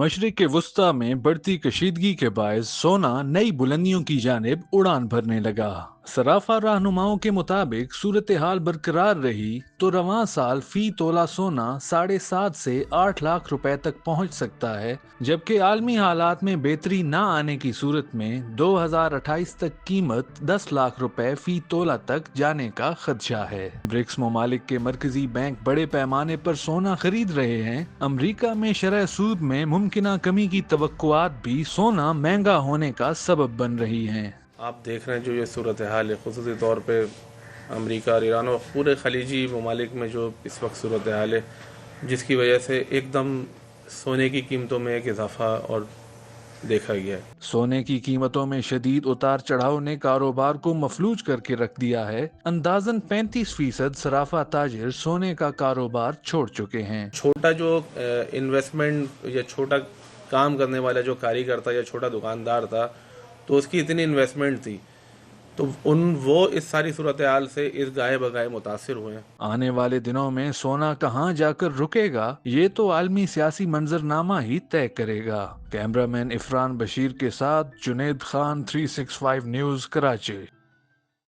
मशरिक वस्ता में बढ़ती कशीदगी के बायस सोना नई बुलंदियों की जानिब उड़ान भरने लगा। सराफा रहनुमाओं के मुताबिक सूरत हाल बरकरार रही तो रवां साल फी तोला सोना 7.5 से 8 लाख रुपए तक पहुंच सकता है, जबकि आलमी हालात में बेहतरी न आने की सूरत में 2028 तक कीमत 10 लाख रुपए फी तोला तक जाने का खदशा है। ब्रिक्स ममालिक के मरकजी बैंक बड़े पैमाने पर सोना खरीद रहे हैं। अमरीका में शरह सूद में मुमकिना कमी की तवक्कुआत भी सोना महंगा होने का सबब बन रही हैं। आप देख रहे हैं जो ये सूरत हाल है, ख़ुसूसी तौर पे अमरीका और ईरान और पूरे खलीजी ममालिक में जो इस वक्त सूरत हाल है, जिसकी वजह से एकदम सोने की कीमतों में एक इजाफा और देखा गया है। सोने की कीमतों में शदीद उतार चढ़ाव ने कारोबार को मफलूज करके रख दिया है। अंदाजन 35% सराफा ताजिर सोने का कारोबार छोड़ चुके हैं। छोटा जो इन्वेस्टमेंट या छोटा काम करने वाला जो कारीगर था या छोटा दुकानदार था, तो उसकी इतनी इन्वेस्टमेंट थी, तो वो इस सारी सूरत हाल से इस गाये बगाए मुतासिर हुए हैं। आने वाले दिनों में सोना कहां जाकर रुकेगा, ये तो आलमी सियासी मंजरनामा ही तय करेगा। कैमरामैन इफरान बशीर के साथ जुनेद खान, 365 न्यूज़, कराची।